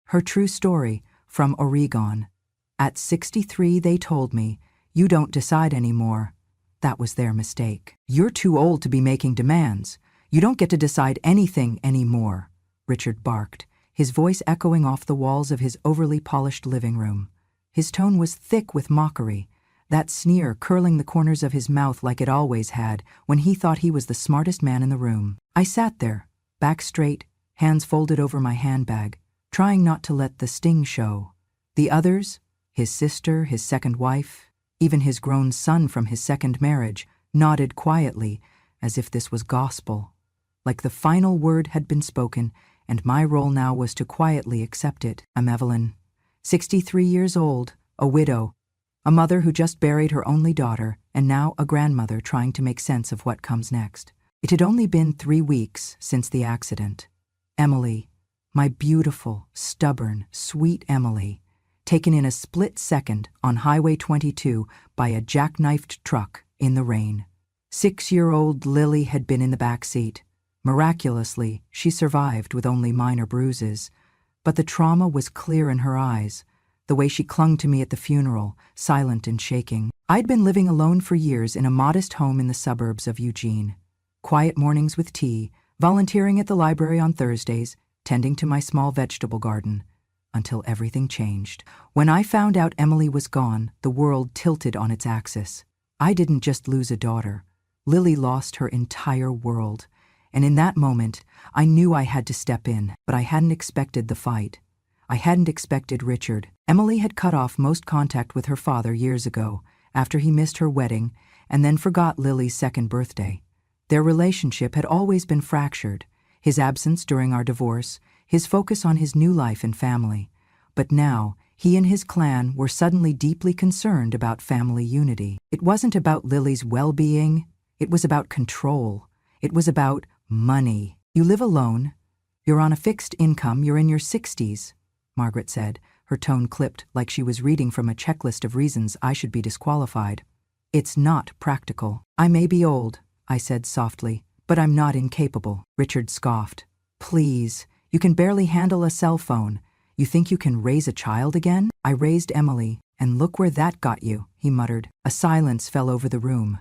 Her true story, from Oregon. At 63 they told me, "You don't decide anymore." That was their mistake. "You're too old to be making demands. You don't get to decide anything anymore," Richard barked, his voice echoing off the walls of his overly polished living room. His tone was thick with mockery, that sneer curling the corners of his mouth like it always had when he thought he was the smartest man in the room. I sat there, back straight, hands folded over my handbag, trying not to let the sting show. The others, his sister, his second wife, even his grown son from his second marriage, nodded quietly, as if this was gospel. Like the final word had been spoken, and my role now was to quietly accept it. I'm Evelyn, 63 years old, a widow, a mother who just buried her only daughter, and now a grandmother trying to make sense of what comes next. It had only been 3 weeks since the accident. Emily, my beautiful, stubborn, sweet Emily, taken in a split second on Highway 22 by a jackknifed truck in the rain. 6-year-old Lily had been in the back seat. Miraculously, she survived with only minor bruises, but the trauma was clear in her eyes, the way she clung to me at the funeral, silent and shaking. I'd been living alone for years in a modest home in the suburbs of Eugene. Quiet mornings with tea, volunteering at the library on Thursdays, tending to my small vegetable garden, until everything changed. When I found out Emily was gone, the world tilted on its axis. I didn't just lose a daughter. Lily lost her entire world. And in that moment, I knew I had to step in, but I hadn't expected the fight. I hadn't expected Richard. Emily had cut off most contact with her father years ago, after he missed her wedding, and then forgot Lily's second birthday. Their relationship had always been fractured, his absence during our divorce, his focus on his new life and family. But now, he and his clan were suddenly deeply concerned about family unity. It wasn't about Lily's well-being, it was about control. It was about money. "You live alone. You're on a fixed income. You're in your 60s, Margaret said, her tone clipped like she was reading from a checklist of reasons I should be disqualified. "It's not practical." "I may be old," I said softly, "but I'm not incapable." Richard scoffed. "Please, you can barely handle a cell phone. You think you can raise a child again?" "I raised Emily, and look where that got you," he muttered. A silence fell over the room.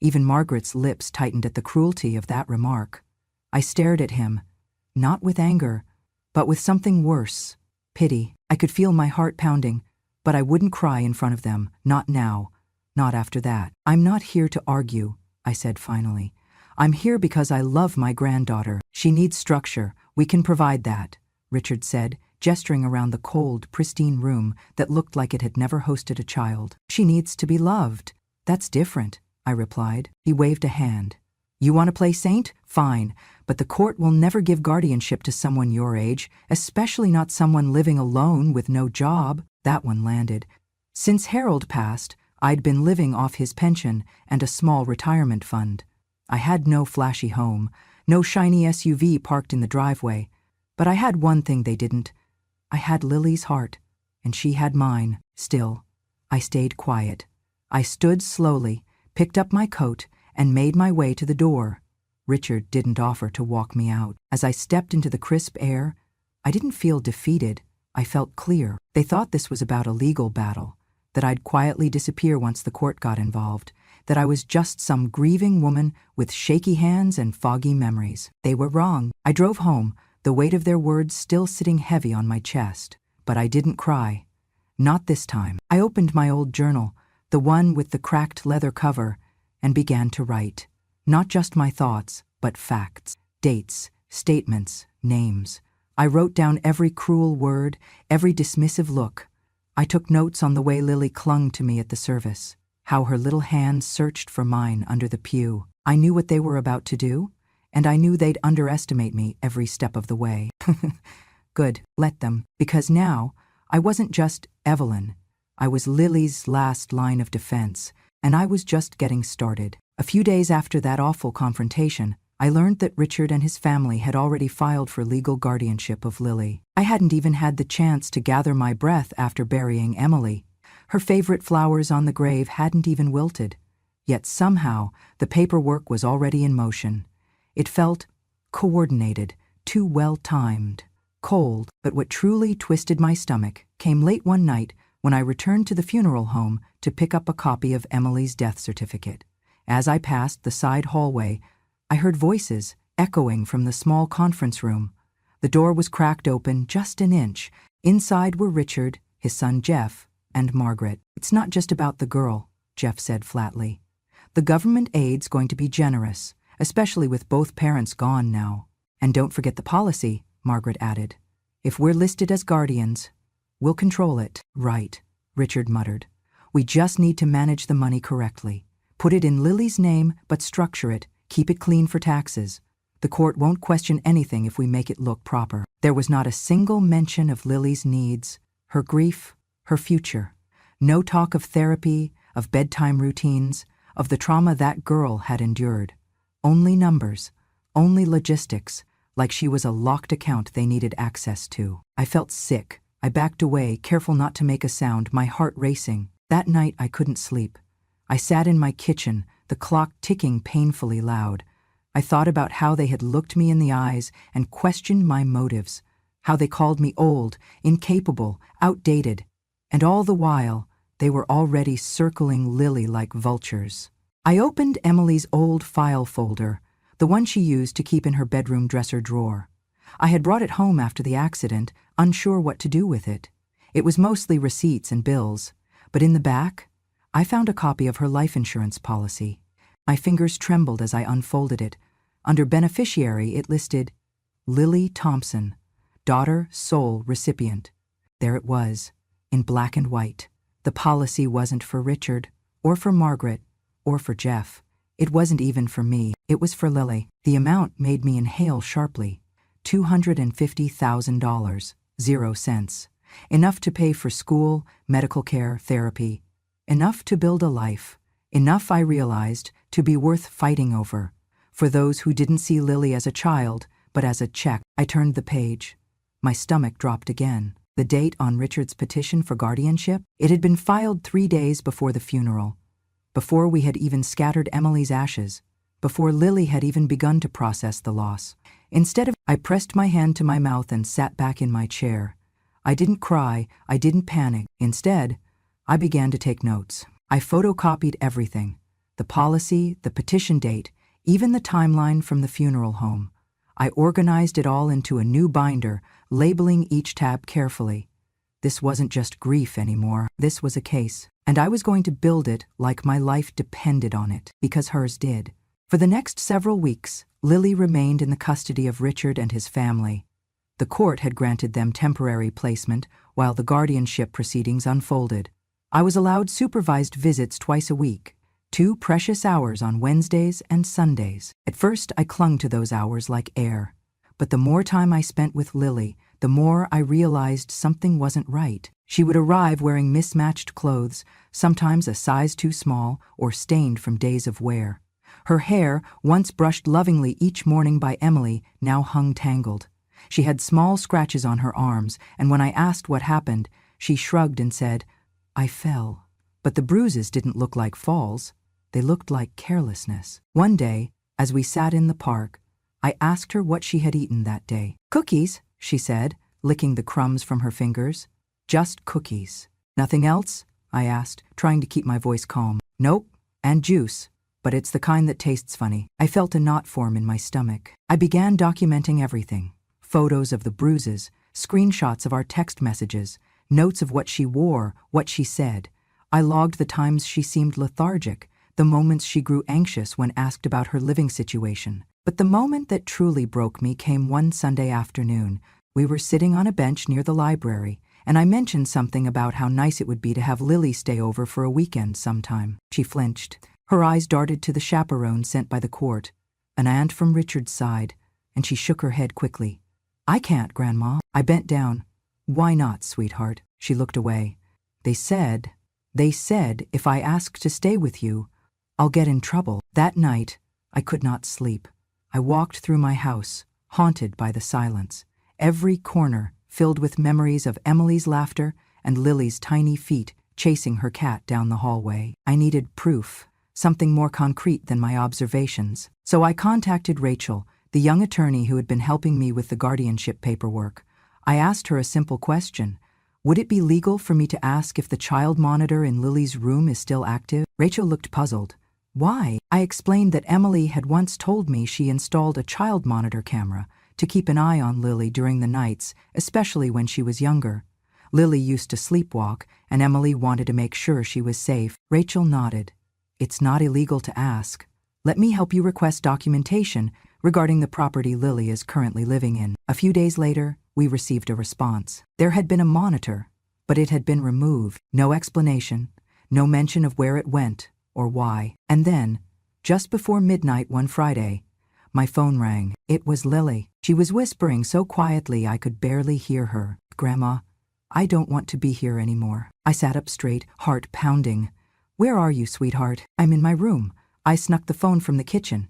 Even Margaret's lips tightened at the cruelty of that remark. I stared at him, not with anger, but with something worse, pity. I could feel my heart pounding, but I wouldn't cry in front of them, not now, not after that. "I'm not here to argue," I said finally. "I'm here because I love my granddaughter. She needs structure. We can provide that," Richard said, gesturing around the cold, pristine room that looked like it had never hosted a child. "She needs to be loved." "That's different," I replied. He waved a hand. "You want to play saint? Fine, but the court will never give guardianship to someone your age, especially not someone living alone with no job." That one landed. Since Harold passed, I'd been living off his pension and a small retirement fund. I had no flashy home, no shiny SUV parked in the driveway, but I had one thing they didn't. I had Lily's heart, and she had mine. Still, I stayed quiet. I stood slowly, picked up my coat, and made my way to the door. Richard didn't offer to walk me out. As I stepped into the crisp air, I didn't feel defeated. I felt clear. They thought this was about a legal battle, that I'd quietly disappear once the court got involved, that I was just some grieving woman with shaky hands and foggy memories. They were wrong. I drove home, the weight of their words still sitting heavy on my chest. But I didn't cry. Not this time. I opened my old journal, the one with the cracked leather cover, and began to write. Not just my thoughts, but facts, dates, statements, names. I wrote down every cruel word, every dismissive look. I took notes on the way Lily clung to me at the service, how her little hands searched for mine under the pew. I knew what they were about to do, and I knew they'd underestimate me every step of the way. Good, let them, because now I wasn't just Evelyn. I was Lily's last line of defense, and I was just getting started. A few days after that awful confrontation, I learned that Richard and his family had already filed for legal guardianship of Lily. I hadn't even had the chance to gather my breath after burying Emily. Her favorite flowers on the grave hadn't even wilted. Yet somehow, the paperwork was already in motion. It felt coordinated, too well-timed. cold, but what truly twisted my stomach came late one night when I returned to the funeral home to pick up a copy of Emily's death certificate. As I passed the side hallway, I heard voices echoing from the small conference room. The door was cracked open just an inch. Inside were Richard, his son Jeff, and Margaret. "It's not just about the girl," Jeff said flatly. "The government aid's going to be generous, especially with both parents gone now. And don't forget the policy," Margaret added. "If we're listed as guardians, we'll control it." "Right," Richard muttered. "We just need to manage the money correctly. Put it in Lily's name, but structure it. Keep it clean for taxes. The court won't question anything if we make it look proper." There was not a single mention of Lily's needs, her grief, her future. No talk of therapy, of bedtime routines, of the trauma that girl had endured. Only numbers, only logistics, like she was a locked account they needed access to. I felt sick. I backed away, careful not to make a sound, my heart racing. That night I couldn't sleep. I sat in my kitchen, the clock ticking painfully loud. I thought about how they had looked me in the eyes and questioned my motives, how they called me old, incapable, outdated, and all the while, they were already circling Lily like vultures. I opened Emily's old file folder, the one she used to keep in her bedroom dresser drawer. I had brought it home after the accident, unsure what to do with it. It was mostly receipts and bills, but in the back, I found a copy of her life insurance policy. My fingers trembled as I unfolded it. Under beneficiary, it listed Lily Thompson, daughter, sole recipient. There it was, in black and white. The policy wasn't for Richard, or for Margaret, or for Jeff. It wasn't even for me. It was for Lily. The amount made me inhale sharply. $250,000, 0 cents. Enough to pay for school, medical care, therapy. Enough to build a life. Enough, I realized, to be worth fighting over. For those who didn't see Lily as a child, but as a check. I turned the page. My stomach dropped again. The date on Richard's petition for guardianship? It had been filed 3 days before the funeral, before we had even scattered Emily's ashes, before Lily had even begun to process the loss. I pressed my hand to my mouth and sat back in my chair. I didn't cry, I didn't panic. Instead, I began to take notes. I photocopied everything, the policy, the petition date, even the timeline from the funeral home. I organized it all into a new binder, labeling each tab carefully. This wasn't just grief anymore. This was a case, and I was going to build it like my life depended on it, because hers did. For the next several weeks, Lily remained in the custody of Richard and his family. The court had granted them temporary placement while the guardianship proceedings unfolded. I was allowed supervised visits twice a week, 2 precious hours on Wednesdays and Sundays. At first, I clung to those hours like air. But the more time I spent with Lily, the more I realized something wasn't right. She would arrive wearing mismatched clothes, sometimes a size too small or stained from days of wear. Her hair, once brushed lovingly each morning by Emily, now hung tangled. She had small scratches on her arms, and when I asked what happened, she shrugged and said, "I fell." But the bruises didn't look like falls. They looked like carelessness. One day, as we sat in the park, I asked her what she had eaten that day. "Cookies," she said, licking the crumbs from her fingers. "Just cookies." "Nothing else?" I asked, trying to keep my voice calm. "Nope, and juice, but it's the kind that tastes funny." I felt a knot form in my stomach. I began documenting everything. Photos of the bruises, screenshots of our text messages, notes of what she wore, what she said. I logged the times she seemed lethargic, the moments she grew anxious when asked about her living situation. But the moment that truly broke me came one Sunday afternoon. We were sitting on a bench near the library, and I mentioned something about how nice it would be to have Lily stay over for a weekend sometime. She flinched. Her eyes darted to the chaperone sent by the court, an aunt from Richard's side, and she shook her head quickly. "I can't, Grandma." I bent down. "Why not, sweetheart?" She looked away. They said if I ask to stay with you, I'll get in trouble." That night, I could not sleep. I walked through my house, haunted by the silence. Every corner filled with memories of Emily's laughter and Lily's tiny feet chasing her cat down the hallway. I needed proof, something more concrete than my observations. So I contacted Rachel, the young attorney who had been helping me with the guardianship paperwork. I asked her a simple question. Would it be legal for me to ask if the child monitor in Lily's room is still active? Rachel looked puzzled. Why? I explained that Emily had once told me she installed a child monitor camera to keep an eye on Lily during the nights, especially when she was younger. Lily used to sleepwalk, and Emily wanted to make sure she was safe. Rachel nodded. It's not illegal to ask. Let me help you request documentation regarding the property Lily is currently living in. A few days later, we received a response. There had been a monitor, but it had been removed. No explanation, no mention of where it went or why. And then, just before midnight one Friday, my phone rang. It was Lily. She was whispering so quietly I could barely hear her. Grandma, I don't want to be here anymore. I sat up straight, heart pounding. Where are you, sweetheart? I'm in my room. I snuck the phone from the kitchen.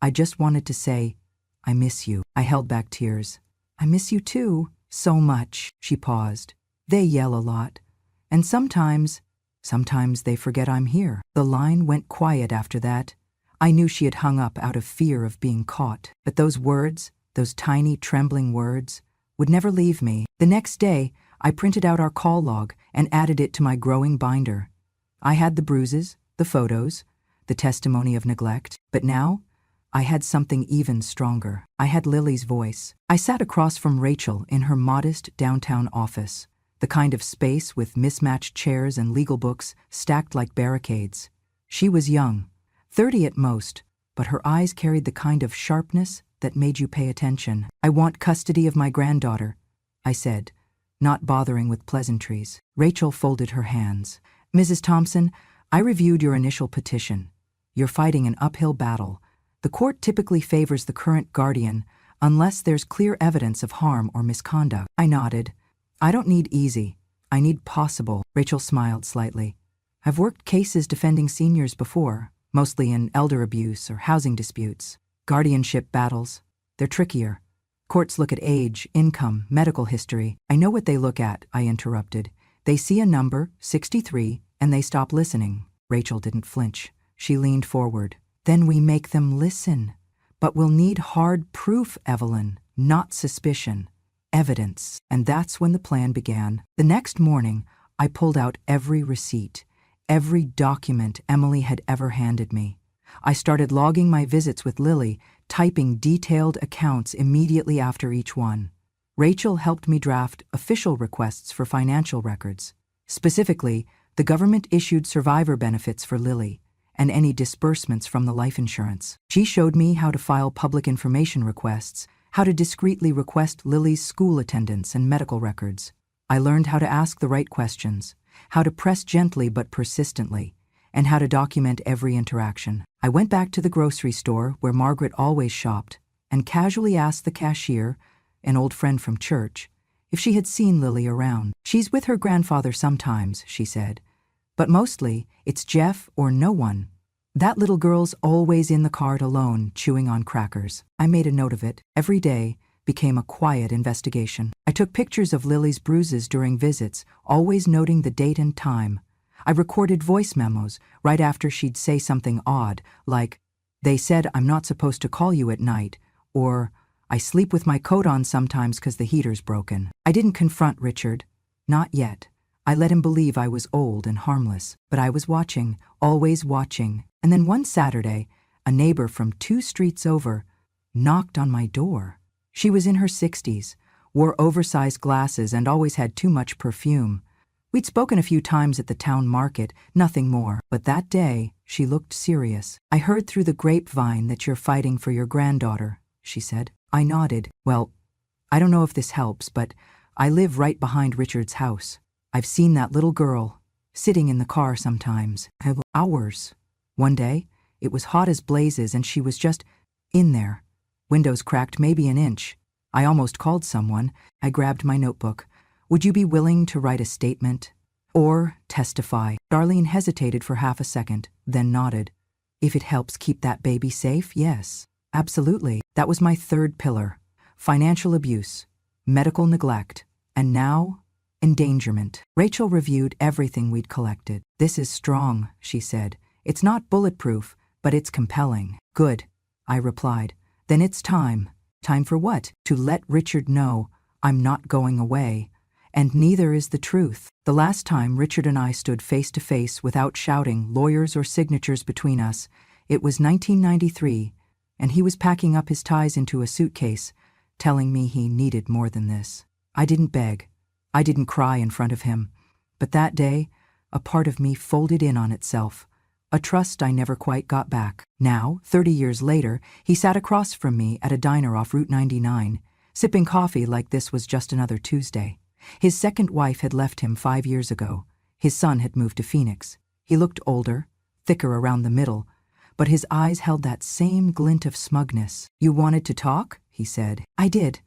I just wanted to say, I miss you. I held back tears. I miss you too, so much. She paused. They yell a lot. And sometimes they forget I'm here. The line went quiet after that. I knew she had hung up out of fear of being caught. But those words, those tiny trembling words, would never leave me. The next day, I printed out our call log and added it to my growing binder. I had the bruises, the photos, the testimony of neglect, but now I had something even stronger. I had Lily's voice. I sat across from Rachel in her modest downtown office, the kind of space with mismatched chairs and legal books stacked like barricades. She was young, 30 at most, but her eyes carried the kind of sharpness that made you pay attention. I want custody of my granddaughter, I said, not bothering with pleasantries. Rachel folded her hands. Mrs. Thompson, I reviewed your initial petition. You're fighting an uphill battle. The court typically favors the current guardian unless there's clear evidence of harm or misconduct. I nodded. I don't need easy. I need possible. Rachel smiled slightly. I've worked cases defending seniors before, mostly in elder abuse or housing disputes. Guardianship battles. They're trickier. Courts look at age, income, medical history. I know what they look at, I interrupted. They see a number, 63, and they stop listening. Rachel didn't flinch. She leaned forward. Then we make them listen. But we'll need hard proof, Evelyn, not suspicion. Evidence. And that's when the plan began. The next morning, I pulled out every receipt, every document Emily had ever handed me. I started logging my visits with Lily, typing detailed accounts immediately after each one. Rachel helped me draft official requests for financial records. Specifically, the government issued survivor benefits for Lily and any disbursements from the life insurance. She showed me how to file public information requests, how to discreetly request Lily's school attendance and medical records. I learned how to ask the right questions, how to press gently but persistently, and how to document every interaction. I went back to the grocery store where Margaret always shopped and casually asked the cashier, an old friend from church, if she had seen Lily around. She's with her grandfather sometimes, she said, but mostly it's Jeff or no one. That little girl's always in the cart alone, chewing on crackers. I made a note of it. Every day became a quiet investigation. I took pictures of Lily's bruises during visits, always noting the date and time. I recorded voice memos right after she'd say something odd, like, "They said I'm not supposed to call you at night," or, "I sleep with my coat on sometimes 'cause the heater's broken." I didn't confront Richard. Not yet. I let him believe I was old and harmless, but I was watching, always watching. And then one Saturday, a neighbor from 2 streets over knocked on my door. She was in her 60s, wore oversized glasses and always had too much perfume. We'd spoken a few times at the town market, nothing more, but that day she looked serious. "I heard through the grapevine that you're fighting for your granddaughter," she said. I nodded. "Well, I don't know if this helps, but I live right behind Richard's house. I've seen that little girl sitting in the car sometimes, hours. One day, it was hot as blazes and she was just in there. Windows cracked maybe an inch. I almost called someone. I grabbed my notebook. Would you be willing to write a statement? Or testify?" Darlene hesitated for half a second, then nodded. "If it helps keep that baby safe, yes. Absolutely." That was my third pillar. Financial abuse, medical neglect, and now, endangerment. Rachel reviewed everything we'd collected. "This is strong," she said. "It's not bulletproof, but it's compelling." "Good," I replied. "Then it's time." "Time for what?" "To let Richard know I'm not going away. And neither is the truth. The last time Richard and I stood face to face without shouting, lawyers or signatures between us, it was 1993, and he was packing up his ties into a suitcase, telling me he needed more than this. I didn't beg. I didn't cry in front of him. But that day, a part of me folded in on itself, a trust I never quite got back. Now, 30 years later, he sat across from me at a diner off Route 99, sipping coffee like this was just another Tuesday. His second wife had left him 5 years ago. His son had moved to Phoenix. He looked older, thicker around the middle, but his eyes held that same glint of smugness. "You wanted to talk?" he said. "I did."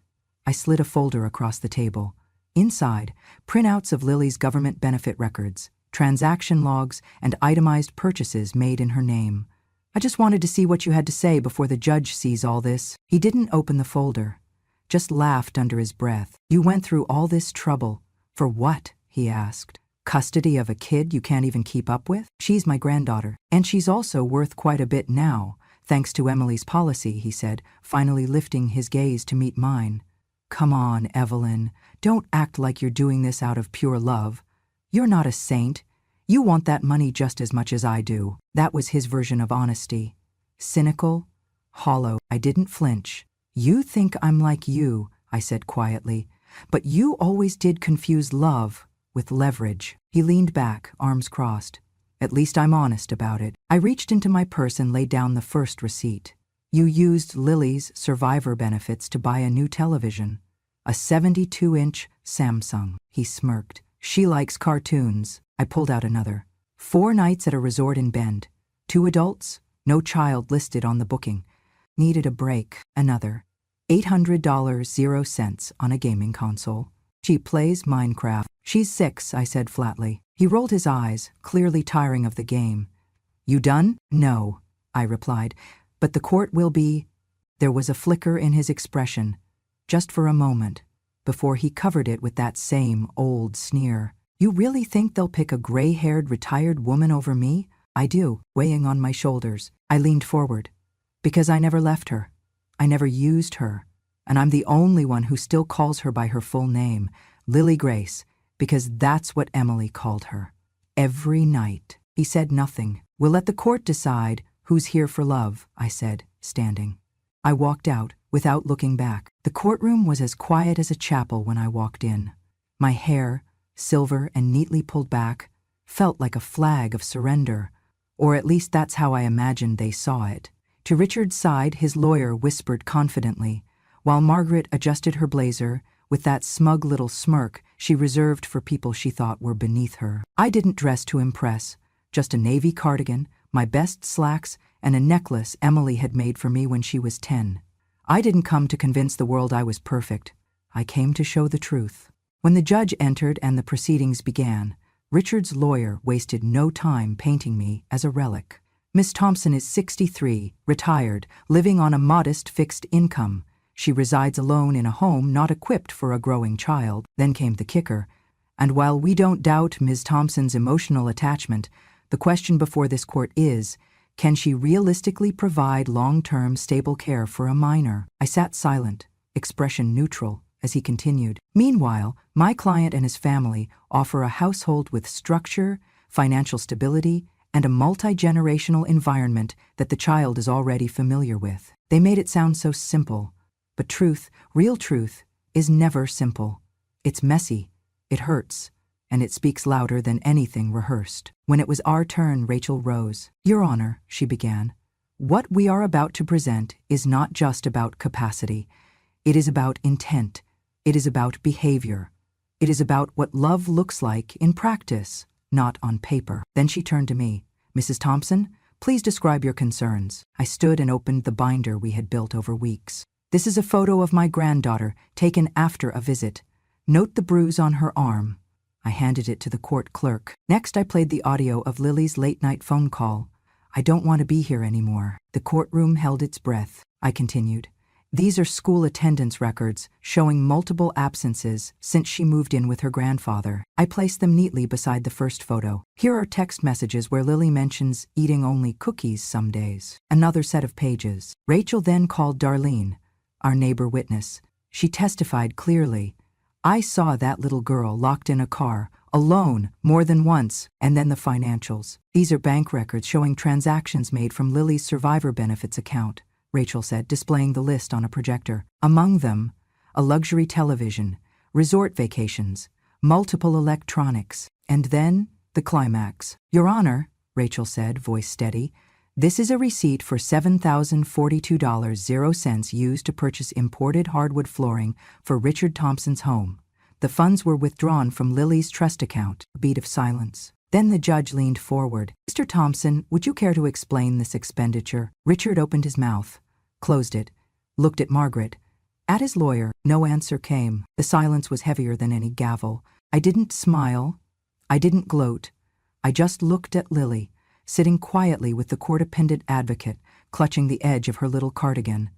I slid a folder across the table. Inside, printouts of Lily's government benefit records, transaction logs, and itemized purchases made in her name. "I just wanted to see what you had to say before the judge sees all this." He didn't open the folder, just laughed under his breath. "You went through all this trouble. For what?" he asked. "Custody of a kid you can't even keep up with?" "She's my granddaughter, and she's also worth quite a bit now, thanks to Emily's policy," he said, finally lifting his gaze to meet mine. "Come on, Evelyn. Don't act like you're doing this out of pure love. You're not a saint. You want that money just as much as I do." That was his version of honesty. Cynical, hollow. I didn't flinch. "You think I'm like you," I said quietly, "but you always did confuse love with leverage." He leaned back, arms crossed. "At least I'm honest about it." I reached into my purse and laid down the first receipt. "You used Lily's survivor benefits to buy a new television. A 72-inch Samsung." He smirked. "She likes cartoons." I pulled out another. 4 nights at a resort in Bend. 2 adults, no child listed on the booking. Needed a break. Another. $800, 0 cents on a gaming console. "She plays Minecraft." "She's 6, I said flatly. He rolled his eyes, clearly tiring of the game. "You done?" "No," I replied, "but the court will be." There was a flicker in his expression, just for a moment, before he covered it with that same old sneer. "You really think they'll pick a gray-haired retired woman over me?" "I do," weighing on my shoulders. I leaned forward. "Because I never left her. I never used her. And I'm the only one who still calls her by her full name, Lily Grace, because that's what Emily called her. Every night." He said nothing. "We'll let the court decide who's here for love," I said, standing. I walked out, without looking back. The courtroom was as quiet as a chapel when I walked in. My hair, silver and neatly pulled back, felt like a flag of surrender, or at least that's how I imagined they saw it. To Richard's side, his lawyer whispered confidently, while Margaret adjusted her blazer with that smug little smirk she reserved for people she thought were beneath her. I didn't dress to impress, just a navy cardigan, my best slacks, and a necklace Emily had made for me when she was 10. I didn't come to convince the world I was perfect. I came to show the truth. When the judge entered and the proceedings began, Richard's lawyer wasted no time painting me as a relic. "Miss Thompson is 63, retired, living on a modest fixed income. She resides alone in a home not equipped for a growing child." Then came the kicker. "And while we don't doubt Ms. Thompson's emotional attachment, the question before this court is, can she realistically provide long-term stable care for a minor?" I sat silent, expression neutral, as he continued. "Meanwhile, my client and his family offer a household with structure, financial stability, and a multi-generational environment that the child is already familiar with." They made it sound so simple. But truth, real truth, is never simple. It's messy, it hurts, and it speaks louder than anything rehearsed. When it was our turn, Rachel rose. "Your Honor," she began, "what we are about to present is not just about capacity. It is about intent. It is about behavior. It is about what love looks like in practice, not on paper." Then she turned to me. "Mrs. Thompson, please describe your concerns." I stood and opened the binder we had built over weeks. "This is a photo of my granddaughter, taken after a visit. Note the bruise on her arm." I handed it to the court clerk. Next, I played the audio of Lily's late-night phone call. "I don't want to be here anymore." The courtroom held its breath. I continued. "These are school attendance records showing multiple absences since she moved in with her grandfather." I placed them neatly beside the first photo. "Here are text messages where Lily mentions eating only cookies some days." Another set of pages. Rachel then called Darlene, our neighbor witness. She testified clearly, I saw that little girl locked in a car, alone, more than once, and then the financials. These are bank records showing transactions made from Lily's survivor benefits account, Rachel said, displaying the list on a projector. Among them, a luxury television, resort vacations, multiple electronics, and then the climax. Your Honor, Rachel said, voice steady, this is a receipt for $7,042.00 used to purchase imported hardwood flooring for Richard Thompson's home. The funds were withdrawn from Lily's trust account. A beat of silence. Then the judge leaned forward. Mr. Thompson, would you care to explain this expenditure? Richard opened his mouth, closed it, looked at Margaret. At his lawyer, no answer came. The silence was heavier than any gavel. I didn't smile. I didn't gloat. I just looked at Lily, sitting quietly with the court-appended advocate, clutching the edge of her little cardigan.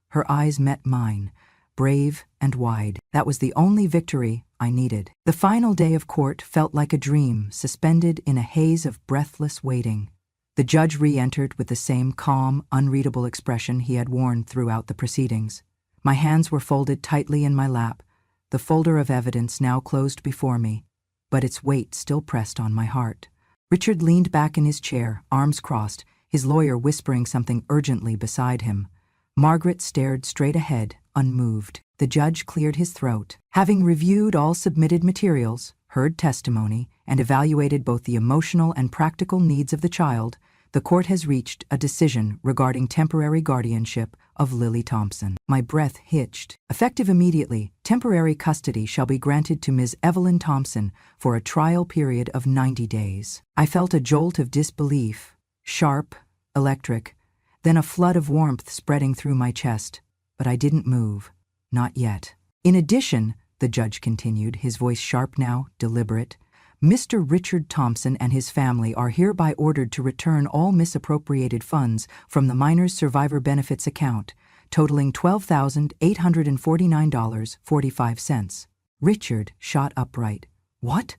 Her eyes met mine, brave and wide. That was the only victory I needed. The final day of court felt like a dream, suspended in a haze of breathless waiting. The judge re-entered with the same calm, unreadable expression he had worn throughout the proceedings. My hands were folded tightly in my lap, the folder of evidence now closed before me, but its weight still pressed on my heart. Richard leaned back in his chair, arms crossed, his lawyer whispering something urgently beside him. Margaret stared straight ahead, unmoved. The judge cleared his throat. Having reviewed all submitted materials, heard testimony, and evaluated both the emotional and practical needs of the child, the court has reached a decision regarding temporary guardianship of Lily Thompson. My breath hitched. Effective immediately, temporary custody shall be granted to Ms. Evelyn Thompson for a trial period of 90 days. I felt a jolt of disbelief, sharp, electric, then a flood of warmth spreading through my chest. But I didn't move. Not yet. In addition, the judge continued, his voice sharp now, deliberate, Mr. Richard Thompson and his family are hereby ordered to return all misappropriated funds from the minor's survivor benefits account, totaling $12,849.45. Richard shot upright. What?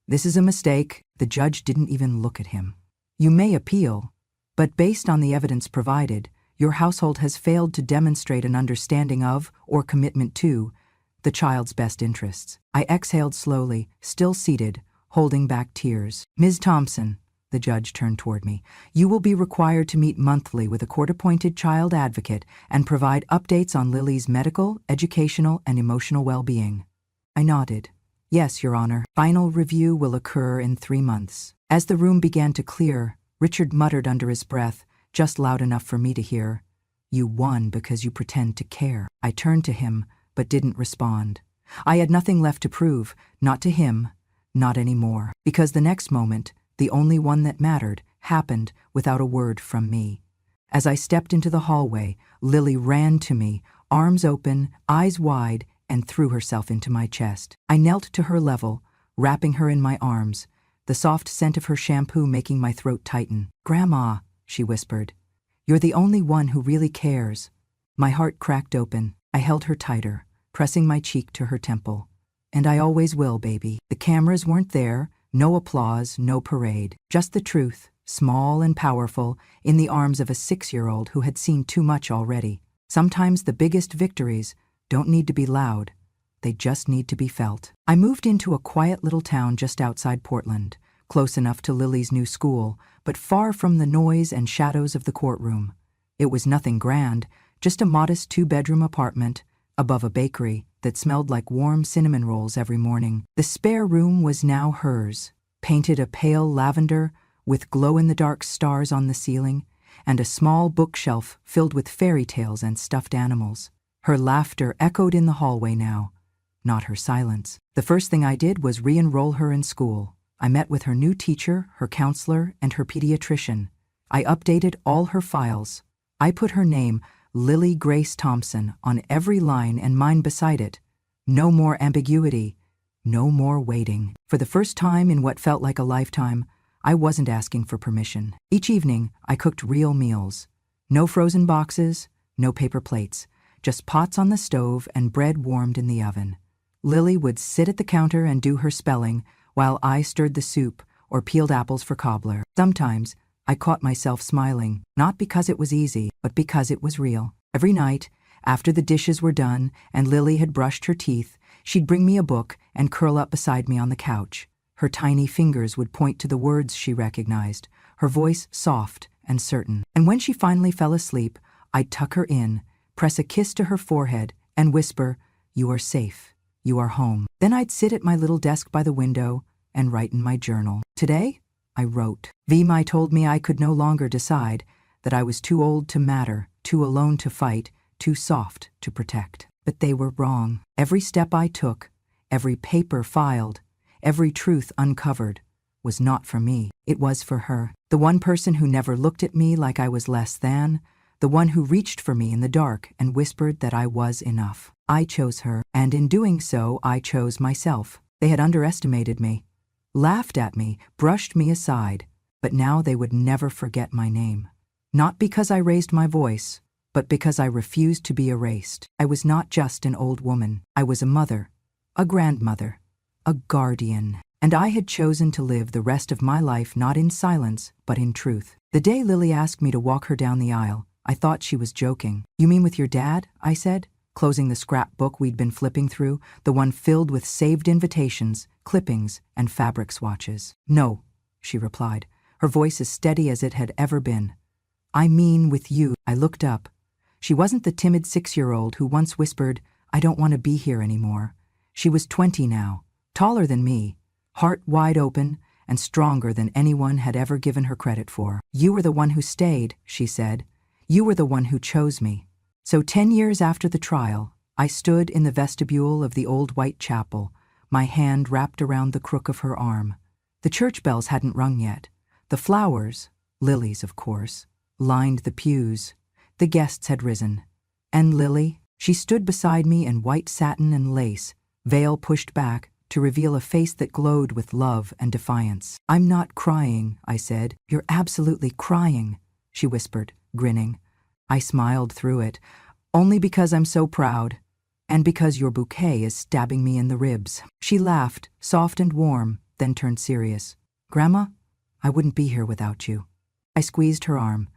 This is a mistake. The judge didn't even look at him. You may appeal, but based on the evidence provided, your household has failed to demonstrate an understanding of, or commitment to, the child's best interests. I exhaled slowly, still seated, holding back tears. Ms. Thompson, the judge turned toward me, you will be required to meet monthly with a court-appointed child advocate and provide updates on Lily's medical, educational, and emotional well-being. I nodded. Yes, Your Honor. Final review will occur in 3 months. As the room began to clear, Richard muttered under his breath, just loud enough for me to hear, You won because you pretend to care. I turned to him, but didn't respond. I had nothing left to prove, not to him, not anymore, because the next moment, the only one that mattered, happened without a word from me. As I stepped into the hallway, Lily ran to me, arms open, eyes wide, and threw herself into my chest. I knelt to her level, wrapping her in my arms, the soft scent of her shampoo making my throat tighten. Grandma, she whispered, you're the only one who really cares. My heart cracked open. I held her tighter, pressing my cheek to her temple. And I always will, baby. The cameras weren't there, no applause, no parade, just the truth, small and powerful, in the arms of a 6-year-old who had seen too much already. Sometimes the biggest victories don't need to be loud, they just need to be felt. I moved into a quiet little town just outside Portland, close enough to Lily's new school, but far from the noise and shadows of the courtroom. It was nothing grand, just a modest 2-bedroom apartment, above a bakery that smelled like warm cinnamon rolls every morning. The spare room was now hers, painted a pale lavender with glow-in-the-dark stars on the ceiling, and a small bookshelf filled with fairy tales and stuffed animals. Her laughter echoed in the hallway now, not her silence. The first thing I did was re-enroll her in school. I met with her new teacher, her counselor, and her pediatrician. I updated all her files. I put her name, Lily Grace Thompson, on every line and mine beside it. No more ambiguity, no more waiting. For the first time in what felt like a lifetime, I wasn't asking for permission. Each evening, I cooked real meals. No frozen boxes, no paper plates, just pots on the stove and bread warmed in the oven. Lily would sit at the counter and do her spelling while I stirred the soup or peeled apples for cobbler. Sometimes, I caught myself smiling, not because it was easy, but because it was real. Every night, after the dishes were done and Lily had brushed her teeth, She'd bring me a book and curl up beside me on the couch. Her tiny fingers would point to the words she recognized, her voice soft and certain. And when she finally fell asleep, I'd tuck her in, press a kiss to her forehead, and whisper, "You are safe. You are home." Then I'd sit at my little desk by the window and write in my journal. Today, I wrote. Vimai told me I could no longer decide, that I was too old to matter, too alone to fight, too soft to protect. But they were wrong. Every step I took, every paper filed, every truth uncovered, was not for me. It was for her. The one person who never looked at me like I was less than, the one who reached for me in the dark and whispered that I was enough. I chose her, and in doing so, I chose myself. They had underestimated me, laughed at me, brushed me aside, but now they would never forget my name. Not because I raised my voice, but because I refused to be erased. I was not just an old woman. I was a mother, a grandmother, a guardian. And I had chosen to live the rest of my life not in silence, but in truth. The day Lily asked me to walk her down the aisle, I thought she was joking. "You mean with your dad?" I said, closing the scrapbook we'd been flipping through, the one filled with saved invitations, clippings, and fabric swatches. "No," she replied, her voice as steady as it had ever been. "I mean with you." I looked up. She wasn't the timid 6-year-old who once whispered, "I don't want to be here anymore." She was 20 now, taller than me, heart wide open, and stronger than anyone had ever given her credit for. "You were the one who stayed," she said. "You were the one who chose me." So 10 years after the trial, I stood in the vestibule of the old white chapel, my hand wrapped around the crook of her arm. The church bells hadn't rung yet. The flowers, lilies of course, lined the pews. The guests had risen. And Lily, she stood beside me in white satin and lace, veil pushed back, to reveal a face that glowed with love and defiance. "I'm not crying," I said. "You're absolutely crying," she whispered, grinning. I smiled through it. "Only because I'm so proud, and because your bouquet is stabbing me in the ribs." She laughed, soft and warm, then turned serious. "Grandma, I wouldn't be here without you." I squeezed her arm.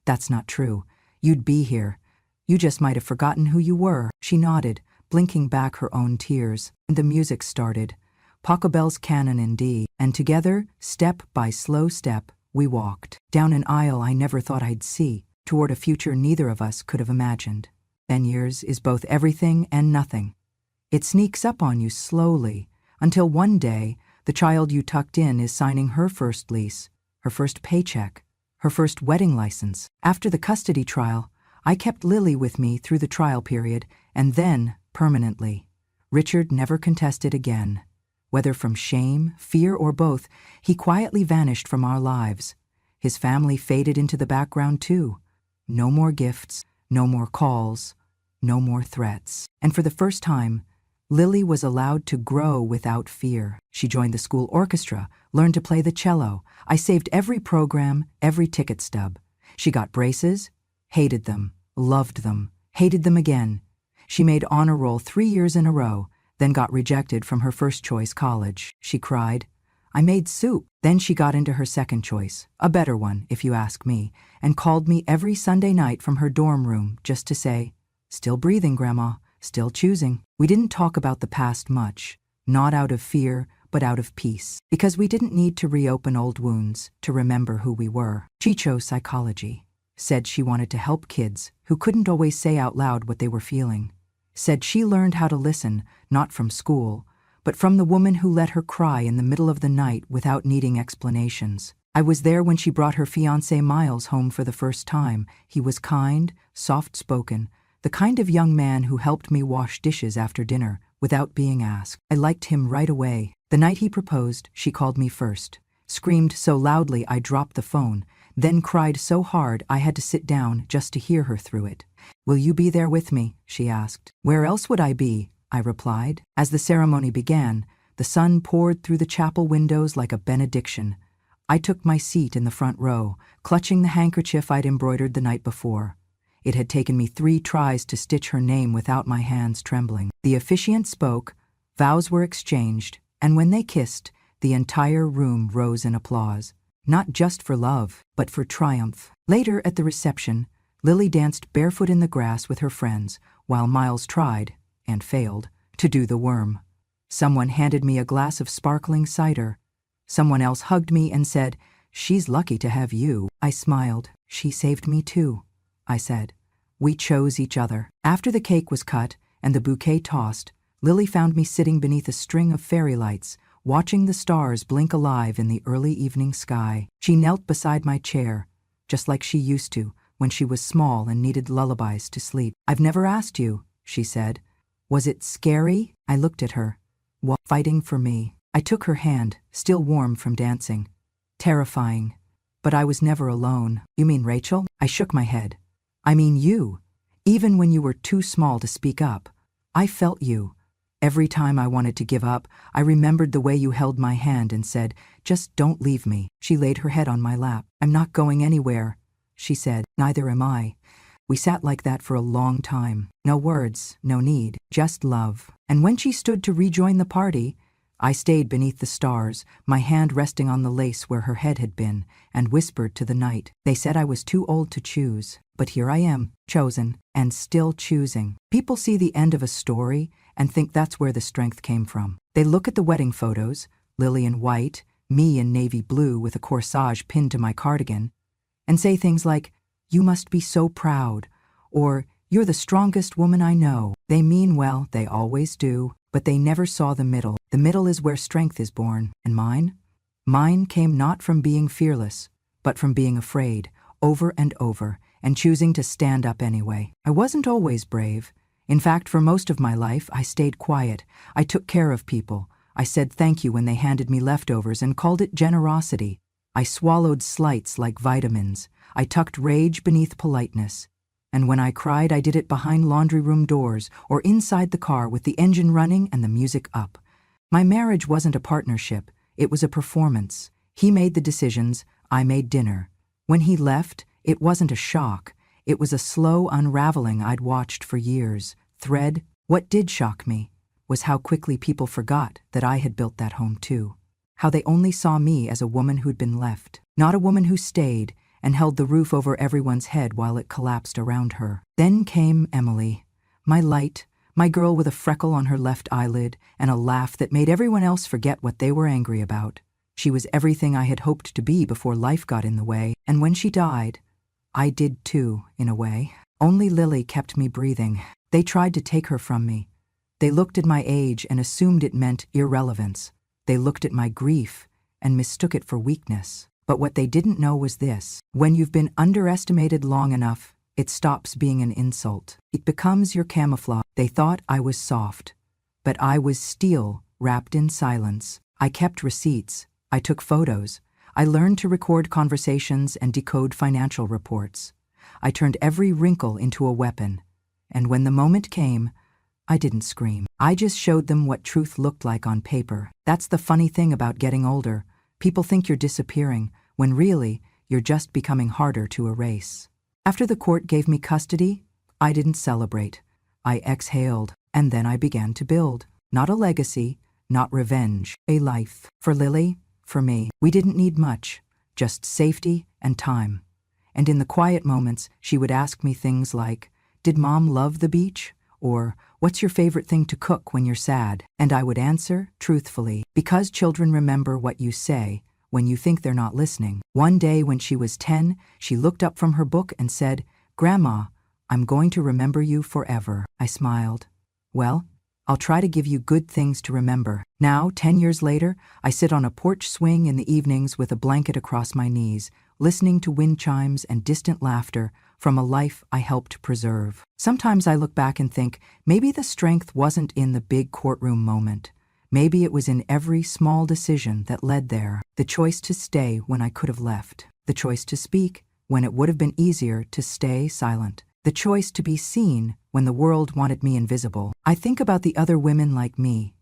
"That's not true. You'd be here. You just might have forgotten who you were." She nodded, blinking back her own tears. And the music started. Pachelbel's canon in D, and together, step by slow step, we walked down an aisle I never thought I'd see, toward a future neither of us could have imagined. 10 years is both everything and nothing. It sneaks up on you slowly, until one day, the child you tucked in is signing her first lease, her first paycheck, her first wedding license. After the custody trial, I kept Lily with me through the trial period, and then, permanently. Richard never contested again. Whether from shame, fear, or both, he quietly vanished from our lives. His family faded into the background too. No more gifts, no more calls, no more threats. And for the first time, Lily was allowed to grow without fear. She joined the school orchestra, learned to play the cello. I saved every program, every ticket stub. She got braces, hated them, loved them, hated them again. She made honor roll 3 years in a row, then got rejected from her first choice college. She cried. I made soup. Then she got into her second choice, a better one, if you ask me, and called me every Sunday night from her dorm room just to say, "Still breathing, Grandma, still choosing." We didn't talk about the past much, not out of fear, but out of peace, because we didn't need to reopen old wounds to remember who we were. She chose psychology, said she wanted to help kids who couldn't always say out loud what they were feeling, said she learned how to listen, not from school, but from the woman who let her cry in the middle of the night without needing explanations. I was there when she brought her fiancé Miles home for the first time. He was kind, soft-spoken, the kind of young man who helped me wash dishes after dinner without being asked. I liked him right away. The night he proposed, she called me first, screamed so loudly I dropped the phone, then cried so hard I had to sit down just to hear her through it. "Will you be there with me?" she asked. "Where else would I be?" I replied. As the ceremony began, the sun poured through the chapel windows like a benediction. I took my seat in the front row, clutching the handkerchief I'd embroidered the night before. It had taken me 3 tries to stitch her name without my hands trembling. The officiant spoke, vows were exchanged, and when they kissed, the entire room rose in applause. Not just for love, but for triumph. Later at the reception, Lily danced barefoot in the grass with her friends, while Miles tried, and failed, to do the worm. Someone handed me a glass of sparkling cider. Someone else hugged me and said, "She's lucky to have you." I smiled. "She saved me too," I said. We chose each other. After the cake was cut and the bouquet tossed, Lily found me sitting beneath a string of fairy lights, watching the stars blink alive in the early evening sky. She knelt beside my chair, just like she used to when she was small and needed lullabies to sleep. "I've never asked you," she said. "Was it scary?" I looked at her. "What, fighting for me?" I took her hand, still warm from dancing. "Terrifying. But I was never alone." "You mean Rachel?" I shook my head. "I mean you. Even when you were too small to speak up, I felt you. Every time I wanted to give up, I remembered the way you held my hand and said, 'Just don't leave me.'" She laid her head on my lap. "I'm not going anywhere," she said. "Neither am I." We sat like that for a long time. No words, no need, just love. And when she stood to rejoin the party, I stayed beneath the stars, my hand resting on the lace where her head had been, and whispered to the night. They said I was too old to choose, but here I am, chosen, and still choosing. People see the end of a story and think that's where the strength came from. They look at the wedding photos, Lily in white, me in navy blue with a corsage pinned to my cardigan, and say things like, "You must be so proud," or "You're the strongest woman I know." They mean well, they always do, but they never saw the middle. The middle is where strength is born. And mine? Mine came not from being fearless, but from being afraid, over and over, and choosing to stand up anyway. I wasn't always brave. In fact, for most of my life, I stayed quiet. I took care of people. I said thank you when they handed me leftovers and called it generosity. I swallowed slights like vitamins. I tucked rage beneath politeness. And when I cried, I did it behind laundry room doors or inside the car with the engine running and the music up. My marriage wasn't a partnership. It was a performance. He made the decisions. I made dinner. When he left, it wasn't a shock. It was a slow unraveling I'd watched for years. Thread. What did shock me was how quickly people forgot that I had built that home too. How they only saw me as a woman who'd been left, not a woman who stayed and held the roof over everyone's head while it collapsed around her. Then came Emily, my light, my girl with a freckle on her left eyelid and a laugh that made everyone else forget what they were angry about. She was everything I had hoped to be before life got in the way, and when she died, I did too, in a way. Only Lily kept me breathing. They tried to take her from me. They looked at my age and assumed it meant irrelevance. They looked at my grief and mistook it for weakness. But what they didn't know was this: when you've been underestimated long enough, it stops being an insult. It becomes your camouflage. They thought I was soft, but I was steel wrapped in silence. I kept receipts. I took photos. I learned to record conversations and decode financial reports. I turned every wrinkle into a weapon. And when the moment came, I didn't scream. I just showed them what truth looked like on paper. That's the funny thing about getting older. People think you're disappearing, when really, you're just becoming harder to erase. After the court gave me custody, I didn't celebrate. I exhaled, and then I began to build. Not a legacy, not revenge, a life. For Lily, for me, we didn't need much, just safety and time. And in the quiet moments, she would ask me things like, "Did Mom love the beach?" Or, "What's your favorite thing to cook when you're sad?" And I would answer, truthfully, because children remember what you say when you think they're not listening. One day when she was 10, she looked up from her book and said, "Grandma, I'm going to remember you forever." I smiled. Well, I'll try to give you good things to remember. Now, 10 years later, I sit on a porch swing in the evenings with a blanket across my knees, listening to wind chimes and distant laughter from a life I helped preserve. Sometimes I look back and think, maybe the strength wasn't in the big courtroom moment. Maybe it was in every small decision that led there. The choice to stay when I could have left. The choice to speak when it would have been easier to stay silent. The choice to be seen when the world wanted me invisible. I think about the other women like me,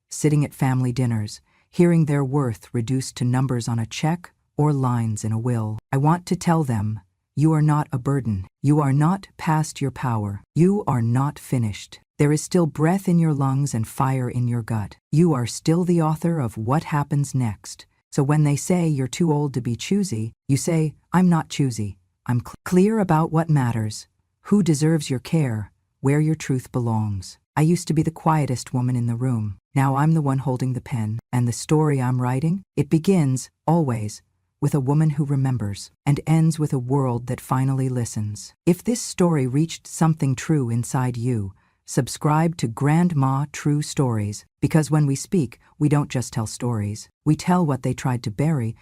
sitting at family dinners, hearing their worth reduced to numbers on a check or lines in a will. I want to tell them, you are not a burden. You are not past your power. You are not finished. There is still breath in your lungs and fire in your gut. You are still the author of what happens next. So when they say you're too old to be choosy, you say, I'm not choosy. I'm clear about what matters, who deserves your care, where your truth belongs. I used to be the quietest woman in the room. Now I'm the one holding the pen, and the story I'm writing, it begins, always, with a woman who remembers, and ends with a world that finally listens. If this story reached something true inside you, subscribe to Grandma True Stories, because when we speak, we don't just tell stories. We tell what they tried to bury